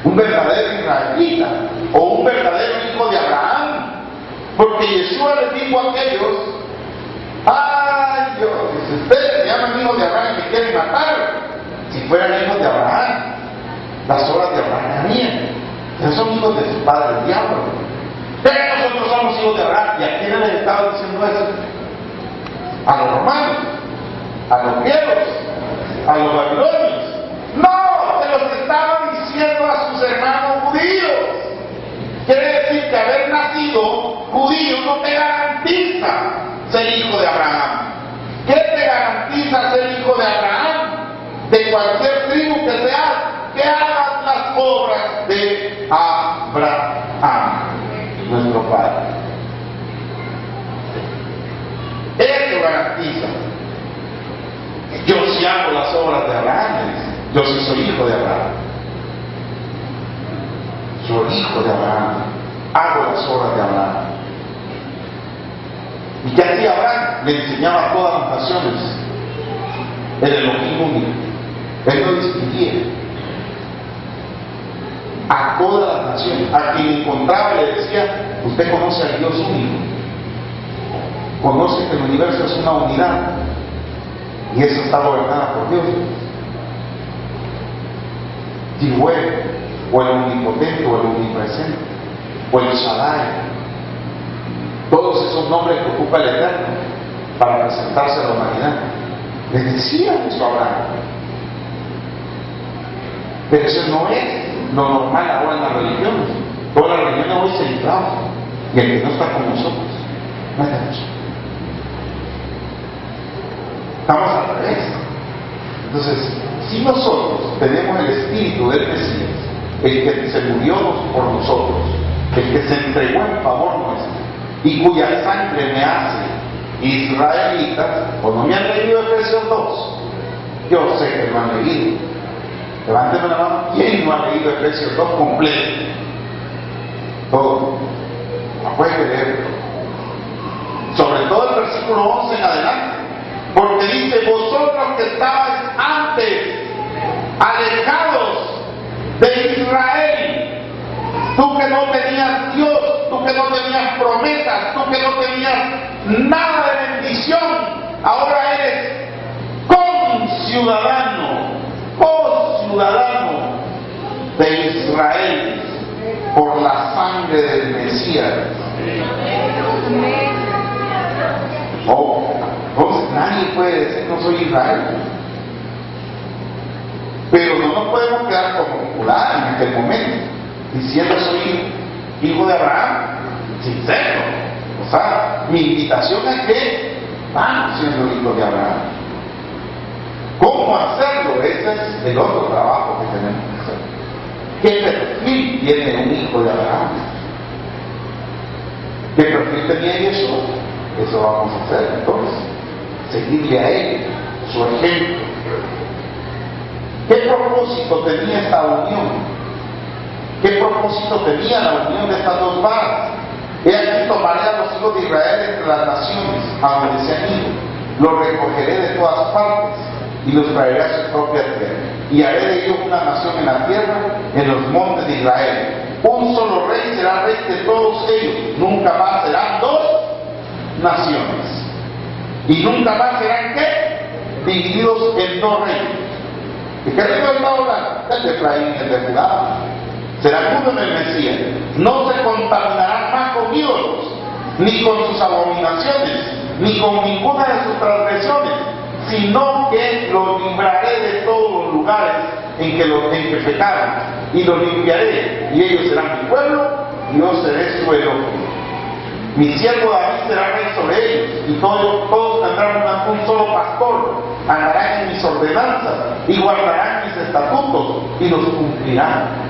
un verdadero israelita o un verdadero hijo de Abraham. Porque Yeshua les dijo a aquellos: ay Dios, si ustedes se llaman hijos de Abraham y me quieren matar, si fueran hijos de Abraham, las obras de Abraham harían. Pero son hijos de su padre el diablo. Pero nosotros somos hijos de Abraham. ¿Y a quiénes les estaba diciendo eso? A los romanos, a los griegos, a los babilonios. No, se los estaba diciendo a sus hermanos judíos. Quiere decir que haber nacido judío no te garantiza ser hijo de Abraham. ¿Qué te garantiza ser hijo de Abraham? De cualquier tribu que seas, que hagas las obras de Abraham, nuestro Padre. Eso garantiza. Yo sí hago las obras de Abraham, yo sí soy hijo de Abraham. Soy hijo de Abraham, hago las obras de Abraham. ¿Y qué hacía Abraham? Le enseñaba a todas las naciones el Elohim único. Él no distinguía. A todas las naciones, a quien encontraba le decía: usted conoce al Dios único, conoce que el universo es una unidad y eso está gobernada por Dios. Yahweh, o el omnipotente, o el omnipresente, o el Shaddai, todos esos nombres que ocupa el Eterno para presentarse a la humanidad. Le decía eso a Abraham. Pero eso no es lo normal ahora en las religiones. Todas las religiones hoy se enclavan, y el que no está con nosotros no está con nosotros. Estamos al revés. Entonces, si nosotros tenemos el espíritu del Mesías, el que se murió por nosotros, el que se entregó en favor nuestro y cuya sangre me hace israelita, o no me han leído Efesios 2, yo sé que lo han leído. Levánteme la mano. ¿Quién no ha leído Efesios 2 completo? Todo. No puede leer. Sobre todo el versículo 11 en adelante. Porque dice: vosotros que estabais antes alejados de Israel, tú que no tenías Dios, tú que no tenías promesas, tú que no tenías nada de bendición, ahora eres conciudadano de Israel por la sangre del Mesías. Nadie puede decir no soy Israel, pero no nos podemos quedar como popular en aquel momento diciendo soy hijo de Abraham. Sincero, o sea, mi invitación es que vamos siendo hijos de Abraham. ¿Cómo hacerlo? Ese es el otro trabajo que tenemos que hacer. ¿Qué perfil tiene un hijo de Abraham? ¿Qué perfil tenía Yeshua? Eso vamos a hacer entonces. Seguirle a él, su ejemplo. ¿Qué propósito tenía esta unión? ¿Qué propósito tenía la unión de estas dos varas? He aquí tomaré a los hijos de Israel entre las naciones, a donde se han ido, los recogeré de todas partes y los traeré a su propia tierra. Y haré de ellos una nación en la tierra, en los montes de Israel. Un solo rey será rey de todos ellos. Nunca más serán dos naciones. Y nunca más serán, ¿qué? Divididos en dos reinos. ¿De qué reino está hablando? El de Efraín, el de Judá. Serán uno en el Mesías. No se contaminarán más con ídolos, ni con sus abominaciones, ni con ninguna de sus transgresiones, sino que los libraré de todos los lugares en que pecaron, y los limpiaré, y ellos serán mi pueblo, y yo seré su Elohim. Mi siervo David será rey sobre ellos, y todos tendrán un solo pastor, andarán en mis ordenanzas, y guardarán mis estatutos, y los cumplirán.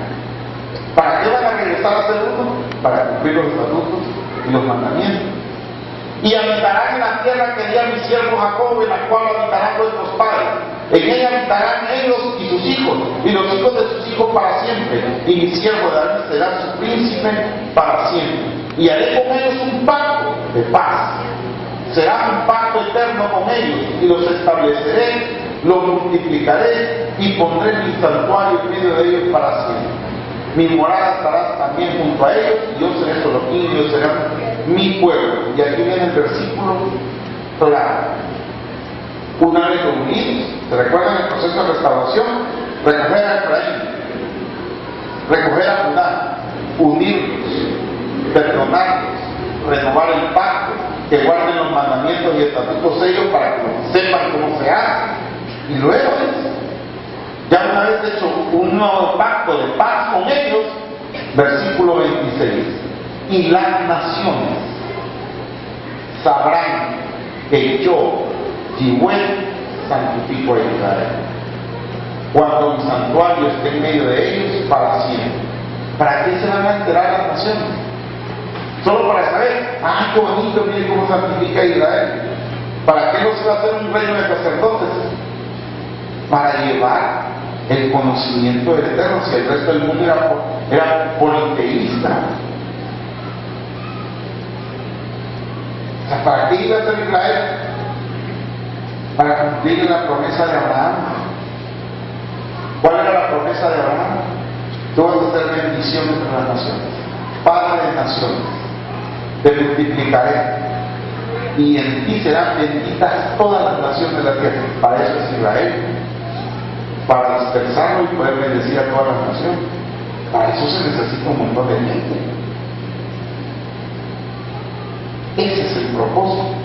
¿Para qué van a regresar a ser uno? Para cumplir los estatutos y los mandamientos. Y habitarán en la tierra que di a mi siervo Jacob, en la cual habitarán nuestros padres. En ella habitarán ellos y sus hijos, y los hijos de sus hijos para siempre. Y mi siervo David será su príncipe para siempre. Y haré con ellos un pacto de paz. Será un pacto eterno con ellos, y los estableceré, los multiplicaré, y pondré mi santuario en medio de ellos para siempre. Mi morada estará también junto a ellos, y yo seré su Elohim, y ellos serán mi pueblo. Y aquí viene el versículo claro. Una vez reunidos, ¿se recuerdan el proceso de restauración? Recoger a Efraín, recoger a Judá, unirlos, perdonarlos, renovar el pacto, que guarden los mandamientos y estatutos ellos para que sepan cómo se hace. Y luego, ya una vez hecho un nuevo pacto de paz con ellos, versículo 26, y las naciones sabrán que yo, Yahweh, santifico a Israel, cuando mi santuario esté en medio de ellos para siempre. ¿Para qué se van a enterar las naciones? Solo para saber, qué bonito, mire cómo santifica a Israel. ¿Para qué no se va a hacer un reino de sacerdotes? Para llevar el conocimiento del Eterno, si el resto del mundo era politeísta. O sea, ¿para qué iba a ser Israel? Para cumplir la promesa de Abraham. ¿Cuál era la promesa de Abraham? Tú vas a ser bendición entre las naciones, padre de naciones, te multiplicaré, y en ti serán benditas todas las naciones de la tierra. Para eso es Israel, para dispersarlo y poder bendecir a todas las naciones. Para eso se necesita un montón de gente. Ese es el propósito,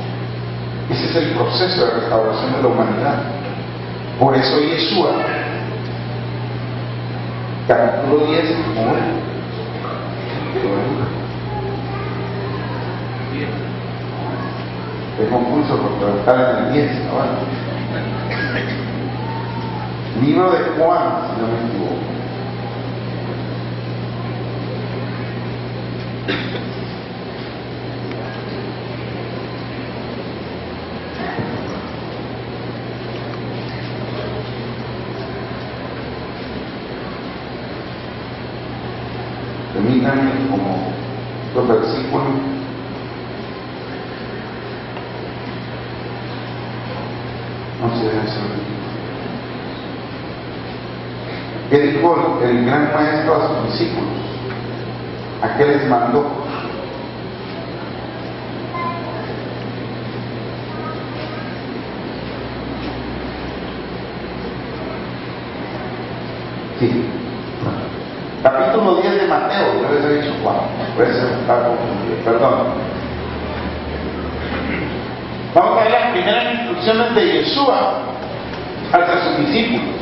ese es el proceso de restauración de la humanidad. Por eso Yeshua, capítulo 10, tengo un pulso porque estar en el 10, ¿no? Libro de Juan, si no me equivoco. Permítanme como los versículos. No sé eso. ¿Qué dijo el gran maestro a sus discípulos? ¿A qué les mandó? Sí. Capítulo 10 de Mateo, yo les he dicho Juan, puede ser un poco confundido, perdón. Vamos a ver las primeras instrucciones de Yeshua hacia sus discípulos.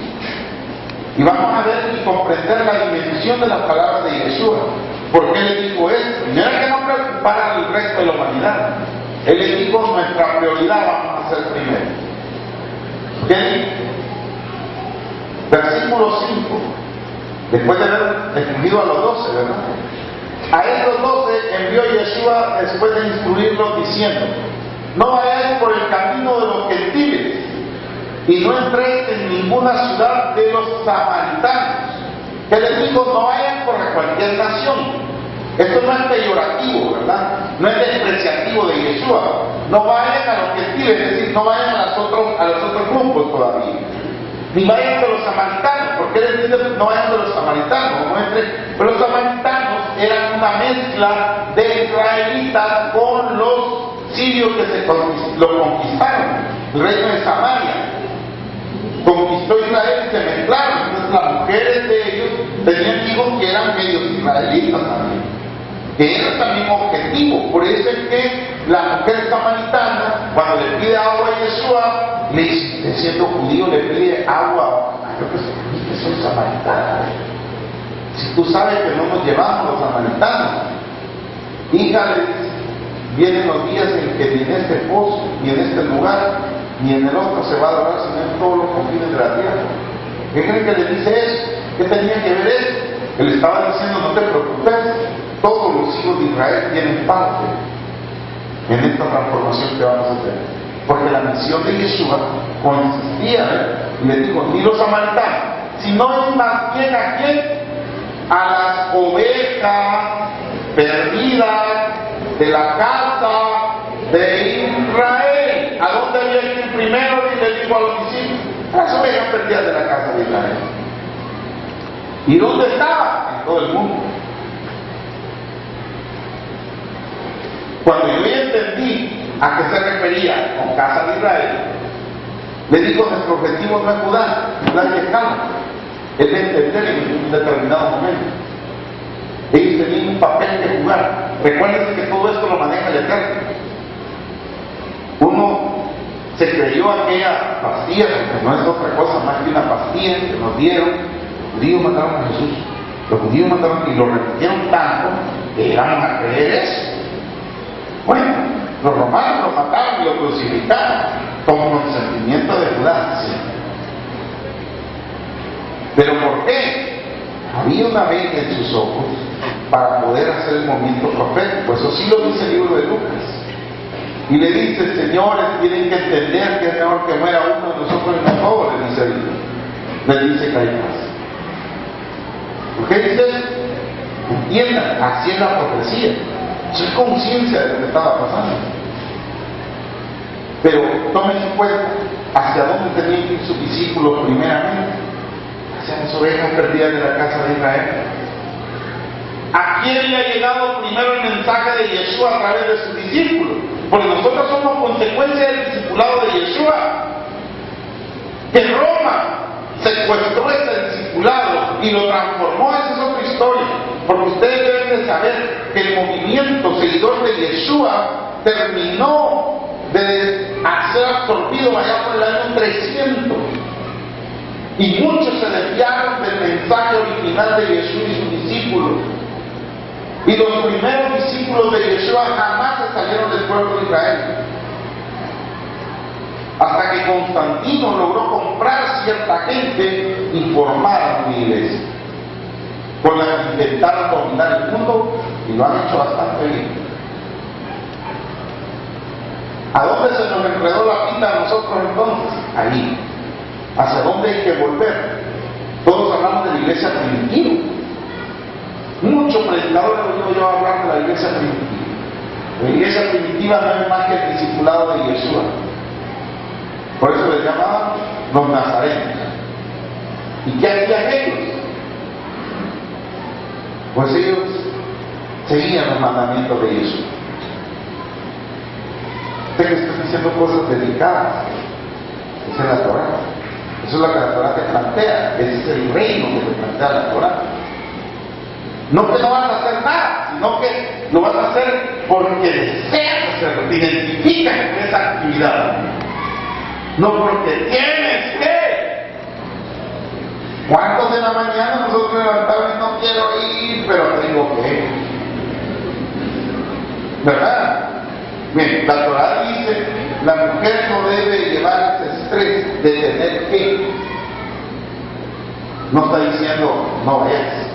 Y vamos a ver y comprender la dimensión de las palabras de Yeshua. ¿Por qué le dijo esto? Primero, que no preocupara al resto de la humanidad. Él le dijo, nuestra prioridad vamos a hacer primero. ¿Ok? Versículo 5. Después de haber escogido a los 12, ¿verdad? A estos 12 envió Yeshua después de instruirlos diciendo: no vayáis por el camino de los gentiles, y no entréis en ninguna ciudad de los samaritanos. Que les dijo, no vayan por cualquier nación, Esto no es peyorativo, ¿verdad? No es despreciativo de Yeshua. No vayan a los gentiles, es decir, no vayan a los otros grupos todavía. Ni vayan de los samaritanos, porque él dice no vayan de los samaritanos, pero los samaritanos eran una mezcla de israelitas con los sirios que lo conquistaron. El reino de Samaria conquistó Israel y se mezclaron. Entonces las mujeres de ellos tenían hijos que eran medios israelitas también, que era también objetivo. Por eso es que la mujer samaritana, cuando le pide agua a Yeshua, le dice, siendo judío, le pide agua. Yo que soy samaritana. Si tú sabes que no nos llevamos los samaritanos, hija, le dice, vienen los días en que ni en este pozo, ni en este lugar, ni en el otro se va a adorar, sino en todos los confines de la tierra. ¿Qué creen que le dice eso? ¿Qué tenía que ver eso? Él estaba diciendo, no te preocupes, todos los hijos de Israel tienen parte en esta transformación que vamos a hacer. Porque la misión de Yeshua consistía, y le dijo, ni los samaritanos, sino es más bien a quién, a las ovejas perdidas de la casa de Israel. ¿A dónde había que ir primero? Y le dijo a los discípulos, las ovejas perdidas de la casa de Israel. ¿Y dónde estaba? En todo el mundo. Cuando yo ya entendí a qué se refería con casa de Israel, le digo, nuestro objetivo no es Judá, Judá es lejano, es de entender en un determinado momento. Ellos tenían un papel que jugar. Recuerden que todo esto lo maneja el Eterno. Uno se creyó aquella pastilla, porque no es otra cosa más que una pastilla que nos dieron. Los judíos mataron a Jesús. Los judíos mataron y lo repitieron tanto que llegamos a creer eso. Bueno, los romanos lo mataron y lo crucificaron con consentimiento de Judá. ¿Sí? ¿Pero por qué? Había una venda en sus ojos para poder hacer el movimiento profético. Eso sí lo dice el libro de Lucas. Y le dice, señores, tienen que entender que es mejor que muera uno de nosotros y no todos, le dice Caifás. ¿Por qué dice eso? Entiendan, así es la profecía. Soy conciencia de lo que estaba pasando. Pero tomen en cuenta hacia dónde tenían que ir sus discípulos primeramente. Hacia las ovejas perdidas de la casa de Israel. ¿A quién le ha llegado primero el mensaje de Yeshua a través de sus discípulos? Porque nosotros somos consecuencia del discipulado de Yeshua. Que Roma secuestró ese discipulado y lo transformó. Esa es otra historia. Porque ustedes deben de saber que el movimiento seguidor de Yeshua terminó de ser absorbido allá por el año 300. Y muchos se desviaron del mensaje original de Yeshua y sus discípulos. Y los primeros discípulos de Yeshua jamás se salieron del pueblo de Israel. Hasta que Constantino logró comprar cierta gente y formar una iglesia, con la que intentaron dominar el mundo y lo han hecho bastante bien. ¿A dónde se nos enredó la pinta a nosotros entonces? Ahí. ¿Hacia dónde hay que volver? Todos hablamos de la iglesia primitiva. Muchos predicadores he oído yo hablar de la iglesia primitiva. La iglesia primitiva no es más que el discipulado de Yeshua. Por eso les llamaban los nazarenos. ¿Y qué hacían ellos? Pues ellos seguían los mandamientos de Yeshua. Usted que está diciendo cosas delicadas, esa es la Torah. Eso es lo que la Torah te plantea. Ese es el reino que te plantea la Torah. No que no vas a hacer nada, sino que lo vas a hacer porque deseas hacerlo, te identificas con esa actividad. No porque tienes que. ¿Cuántos de la mañana nosotros levantamos y no quiero ir, pero tengo que? ¿Verdad? Bien, la Torah dice, la mujer no debe llevar ese estrés de tener que. No está diciendo, no vayas.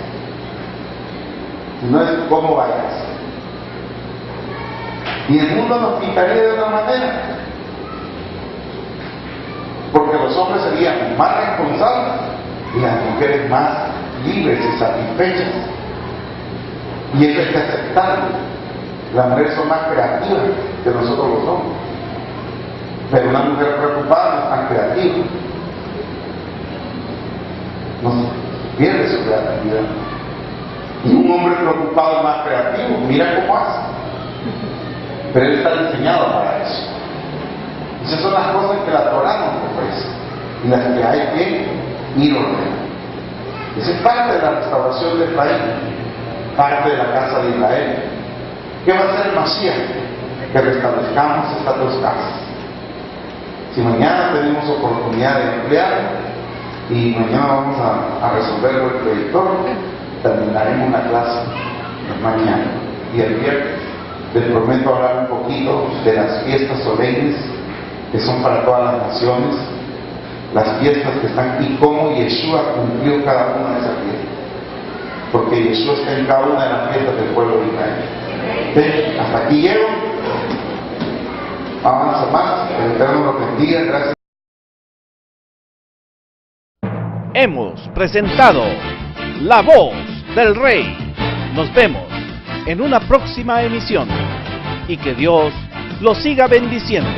No es cómo vayas. Y el mundo nos pintaría de una manera, porque los hombres serían más responsables y las mujeres más libres y satisfechas. Y eso hay que aceptarlo. Las mujeres son más creativas que nosotros los hombres. Pero una mujer preocupada no es tan creativa. No pierde su creatividad. Y un hombre preocupado es más creativo. Mira cómo hace. Pero él está diseñado para eso. Esas son las cosas que la Torá nos ofrece y las que hay que ir ordenando. Esa es parte de la restauración de Efraín, parte de la casa de Israel. ¿Qué va a hacer el Mashiach? Que restablezcamos estas dos casas. Si mañana tenemos oportunidad de emplear y mañana vamos a resolverlo el proyector, terminaremos la clase mañana. Y el viernes les prometo hablar un poquito de las fiestas solemnes que son para todas las naciones, las fiestas que están y cómo Yeshua cumplió cada una de esas fiestas, porque Yeshua está en cada una de las fiestas del pueblo de Israel. ¿Sí? Hasta aquí llego. Avanza más, el Eterno nos bendiga. Gracias. Hemos presentado La Voz del Rey. Nos vemos en una próxima emisión y que Dios los siga bendiciendo.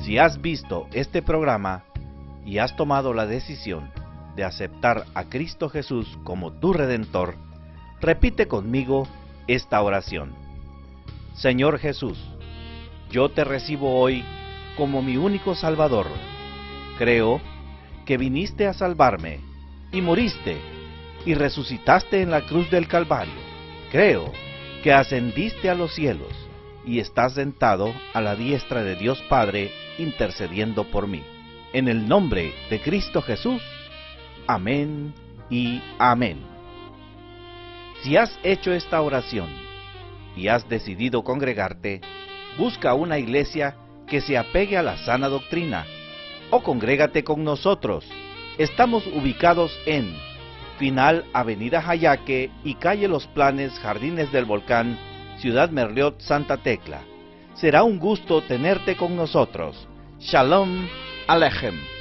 Si has visto este programa y has tomado la decisión de aceptar a Cristo Jesús como tu Redentor, repite conmigo esta oración. Señor Jesús, yo te recibo hoy como mi único Salvador. Creo que viniste a salvarme y moriste y resucitaste en la cruz del Calvario. Creo que ascendiste a los cielos y estás sentado a la diestra de Dios Padre intercediendo por mí. En el nombre de Cristo Jesús. Amén y amén. Si has hecho esta oración y has decidido congregarte, busca una iglesia que se apegue a la sana doctrina o congrégate con nosotros. Estamos ubicados en Final Avenida Jayaque y Calle Los Planes, Jardines del Volcán, Ciudad Merliot, Santa Tecla. Será un gusto tenerte con nosotros. Shalom Aleichem.